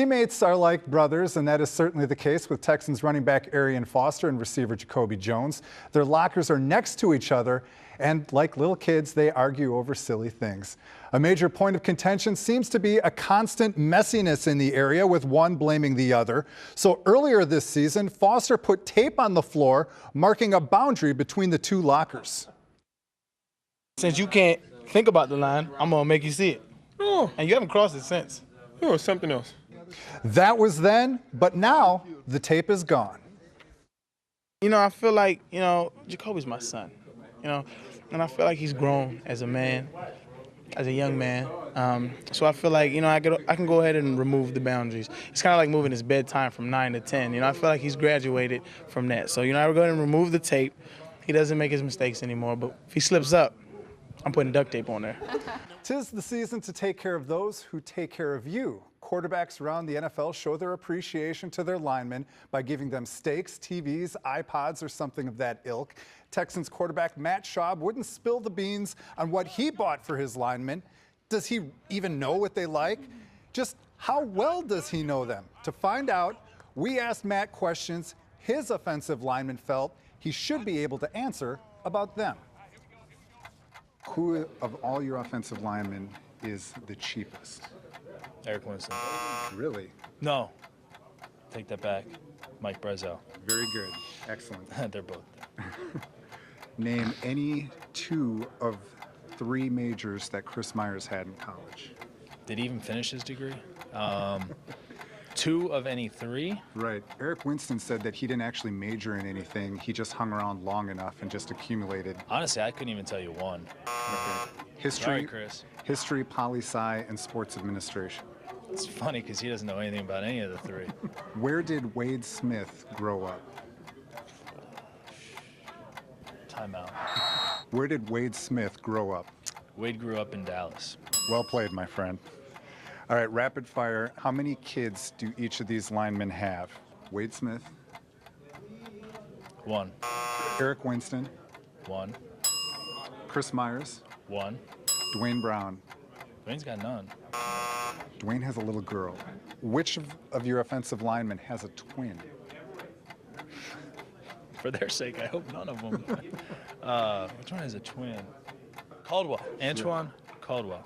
Teammates are like brothers, and that is certainly the case with Texans running back Arian Foster and receiver Jacoby Jones. Their lockers are next to each other, and like little kids, they argue over silly things. A major point of contention seems to be a constant messiness in the area, with one blaming the other. So earlier this season, Foster put tape on the floor, marking a boundary between the two lockers. Since you can't think about the line, I'm going to make you see it. Oh. And you haven't crossed it since. Oh, something else. That was then, but now the tape is gone. You know, I feel like, Jacoby's my son, and I feel like he's grown as a man, as a young man. So I feel like, I can go ahead and remove the boundaries. It's kind of like moving his bedtime from 9 to 10. I feel like he's graduated from that. So, I would go ahead and remove the tape. He doesn't make his mistakes anymore, but if he slips up, I'm putting duct tape on there. 'Tis the season to take care of those who take care of you. Quarterbacks around the NFL show their appreciation to their linemen by giving them steaks, TVs, iPods, or something of that ilk. Texans quarterback Matt Schaub wouldn't spill the beans on what he bought for his linemen. Does he even know what they like? Just how well does he know them? To find out, we asked Matt questions his offensive linemen felt he should be able to answer about them. Who of all your offensive linemen is the cheapest? Eric Winston. Really? No. Take that back. Mike Brezo. Very good. Excellent. They're both there. Name any 2 of 3 majors that Chris Myers had in college. Did he even finish his degree? 2 of any 3? Right. Eric Winston said that he didn't actually major in anything. He just hung around long enough and just accumulated. Honestly, I couldn't even tell you one. Okay. History, Sorry, Chris. History, poli-sci, and sports administration. It's funny because he doesn't know anything about any of the 3. Where did Wade Smith grow up? Timeout. Where did Wade Smith grow up? Wade grew up in Dallas. Well played, my friend. All right, rapid fire. How many kids do each of these linemen have? Wade Smith. 1. Eric Winston. 1. Chris Myers. 1. Dwayne Brown. Dwayne's got none. Dwayne has a little girl. Which of your offensive linemen has a twin? For their sake, I hope none of them. Which one has a twin? Caldwell. Antoine Caldwell.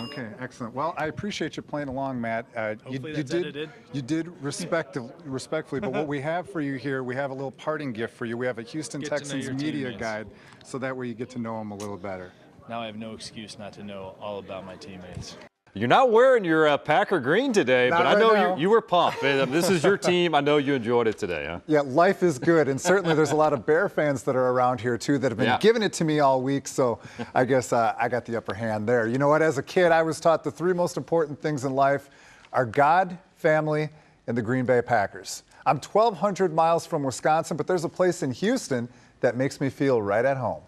Okay, excellent. Well, I appreciate you playing along, Matt. Hopefully that's edited. You did respectfully, but what we have for you here, we have a little parting gift for you. We have a Houston Texans media guide, so that way you get to know them a little better. Now I have no excuse not to know all about my teammates. You're not wearing your Packer green today, but I know you were pumped. This is your team. I know you enjoyed it today, huh? Yeah, life is good, and certainly there's a lot of Bear fans that are around here, too, that have been giving it to me all week, so I guess I got the upper hand there. You know what? As a kid, I was taught the 3 most important things in life are God, family, and the Green Bay Packers. I'm 1,200 miles from Wisconsin, but there's a place in Houston that makes me feel right at home.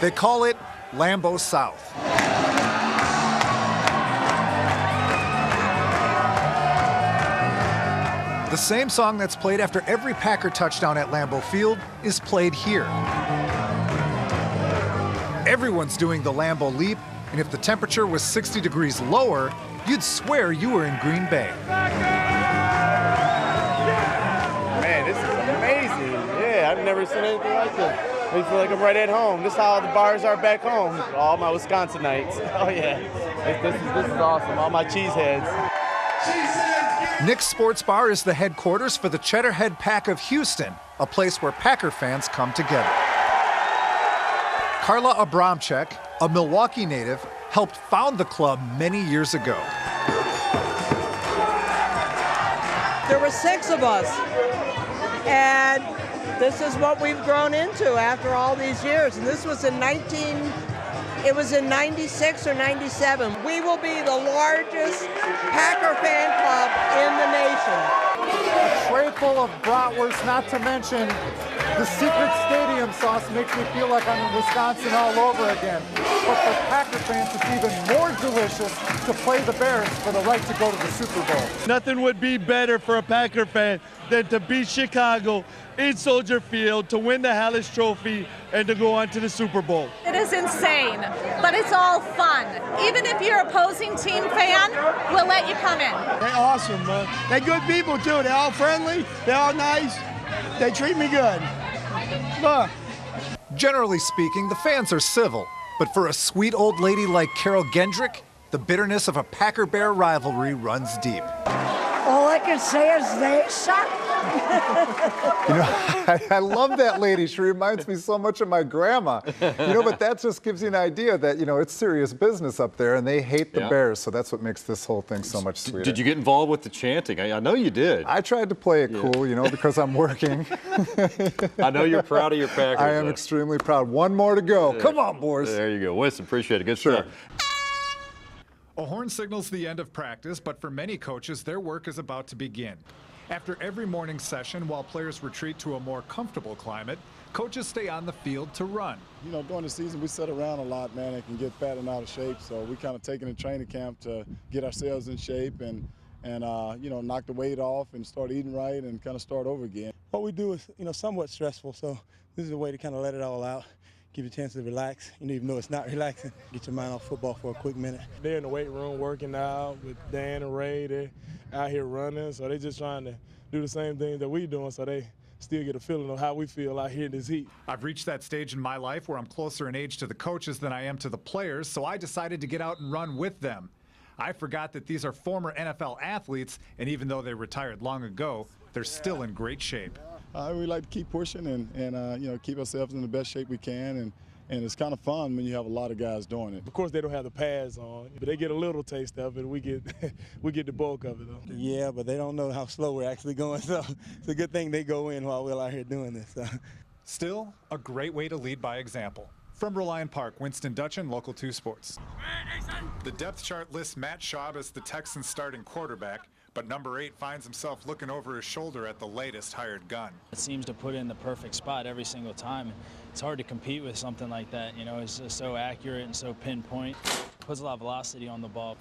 They call it Lambeau South. The same song that's played after every Packer touchdown at Lambeau Field is played here. Everyone's doing the Lambeau Leap, and if the temperature was 60 degrees lower, you'd swear you were in Green Bay. Man, this is amazing. Yeah, I've never seen anything like this. I feel like I'm right at home. This is how the bars are back home. All my Wisconsinites. Oh, yeah. This is awesome. All my cheeseheads. Nick's Sports Bar is the headquarters for the Cheddarhead Pack of Houston, a place where Packer fans come together. Carla Abramczyk, a Milwaukee native, helped found the club many years ago. There were 6 of us, and this is what we've grown into after all these years. And this was in 96 or 97. We will be the largest Packer fan club in the nation. A tray full of bratwurst, not to mention The secret stadium sauce makes me feel like I'm in Wisconsin all over again. But for Packer fans, it's even more delicious to play the Bears for the right to go to the Super Bowl. Nothing would be better for a Packer fan than to beat Chicago in Soldier Field, to win the Hallis Trophy, and to go on to the Super Bowl. It is insane, but it's all fun. Even if you're an opposing team fan, we'll let you come in. They're awesome, man. They're good people, too. They're all friendly. They're all nice. They treat me good. Look. Generally speaking, the fans are civil. But for a sweet old lady like Carol Gendrick, the bitterness of a Packer-Bear rivalry runs deep. All I can say is they suck. You know, I love that lady. She reminds me so much of my grandma. You know, but that just gives you an idea that, you know, it's serious business up there, and they hate the Bears, so that's what makes this whole thing so much sweeter. Did you get involved with the chanting? I know you did. I tried to play it cool, you know, because I'm working. I know you're proud of your Packers. I am extremely proud. One more to go. Come on, boys. There you go. Winston, appreciate it. Good Sure. stuff. A horn signals the end of practice, but for many coaches, their work is about to begin. After every morning session, while players retreat to a more comfortable climate, coaches stay on the field to run. You know, during the season, we sit around a lot, man, and can get fat and out of shape. So we kind of taking a training camp to get ourselves in shape and you know, knock the weight off and start eating right and kind of start over again. What we do is, you know, somewhat stressful. So this is a way to kind of let it all out. Give you a chance to relax, you know, even though it's not relaxing. Get your mind off football for a quick minute. They're in the weight room working out with Dan and Ray. They're out here running, so they're just trying to do the same thing that we're doing, so they still get a feeling of how we feel out here in this heat. I've reached that stage in my life where I'm closer in age to the coaches than I am to the players, so I decided to get out and run with them. I forgot that these are former NFL athletes, and even though they retired long ago, they're still in great shape. We like to keep pushing and you know, keep ourselves in the best shape we can, and it's kind of fun when you have a lot of guys doing it. Of course, they don't have the pads on, but they get a little taste of it. We get the bulk of it, though. Yeah, but they don't know how slow we're actually going, so it's a good thing they go in while we're out here doing this. So. Still, a great way to lead by example. From Reliant Park, Winston Dutchin, Local 2 Sports. The depth chart lists Matt Schaub as the Texans' starting quarterback, but number 8 finds himself looking over his shoulder at the latest hired gun. It seems to put it in the perfect spot every single time. It's hard to compete with something like that. You know, it's just so accurate and so pinpoint. Puts a lot of velocity on the ball.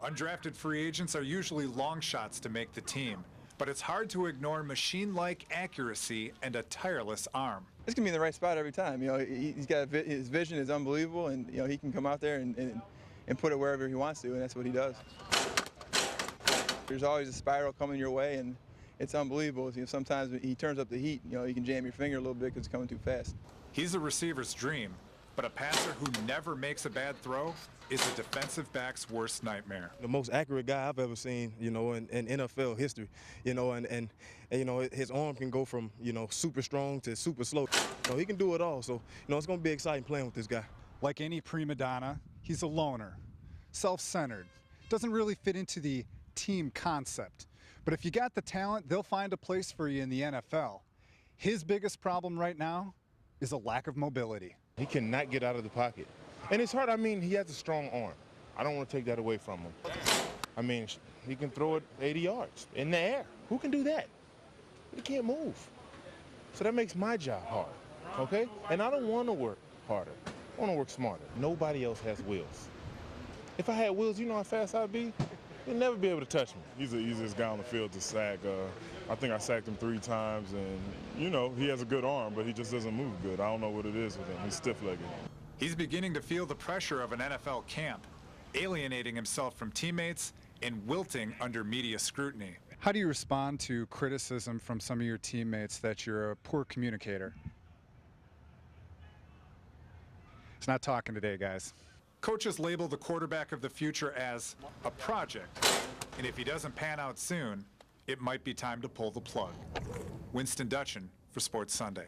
Undrafted free agents are usually long shots to make the team, but it's hard to ignore machine-like accuracy and a tireless arm. It's gonna be in the right spot every time. You know, he's got his vision is unbelievable, and you know he can come out there and put it wherever he wants to, and that's what he does. There's always a spiral coming your way, and it's unbelievable. You know, sometimes when he turns up the heat, you know, you can jam your finger a little bit because it's coming too fast. He's a receiver's dream, but a passer who never makes a bad throw is a defensive back's worst nightmare. The most accurate guy I've ever seen, you know, in NFL history, you know, and you know, his arm can go from, you know, super strong to super slow. So he can do it all. So, you know, it's going to be exciting playing with this guy. Like any prima donna, he's a loner, self-centered, doesn't really fit into the team concept. But if you got the talent, they'll find a place for you in the NFL. His biggest problem right now is a lack of mobility. He cannot get out of the pocket. And it's hard. I mean, he has a strong arm. I don't want to take that away from him. I mean, he can throw it 80 yards in the air. Who can do that? He can't move. So that makes my job hard, okay? And I don't want to work harder. I want to work smarter. Nobody else has wheels. If I had wheels, you know how fast I'd be? You'll never be able to touch me. He's the easiest guy on the field to sack. I think I sacked him 3 times, and, you know, he has a good arm, but he just doesn't move good. I don't know what it is with him. He's stiff-legged. He's beginning to feel the pressure of an NFL camp, alienating himself from teammates and wilting under media scrutiny. How do you respond to criticism from some of your teammates that you're a poor communicator? It's not talking today, guys. Coaches label the quarterback of the future as a project, and if he doesn't pan out soon, it might be time to pull the plug. Winston Dutchin for Sports Sunday.